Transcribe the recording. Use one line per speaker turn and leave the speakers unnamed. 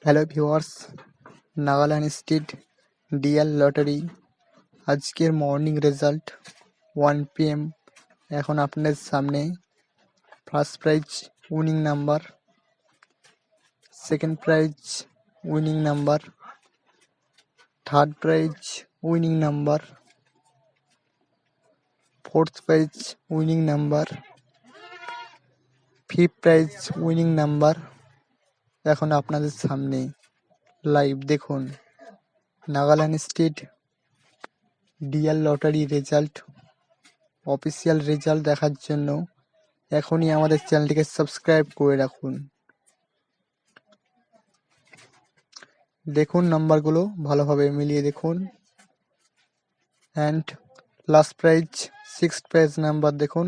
Hello viewers, Nagaland state DL lottery আজকের morning result 1 PM। এখন আপনাদের সামনে first prize winning number, second prize winning number, third prize winning number, fourth prize winning number, fifth prize winning number এখন আপনাদের সামনে live দেখুন। Nagaland state DL lottery result, official result দেখার জন্য এখনই আমাদের চ্যানেলটিকে সাবস্ক্রাইব করে রাখুন। দেখুন নাম্বারগুলো ভালোভাবে মিলিয়ে দেখুন। And last prize sixth prize number দেখুন।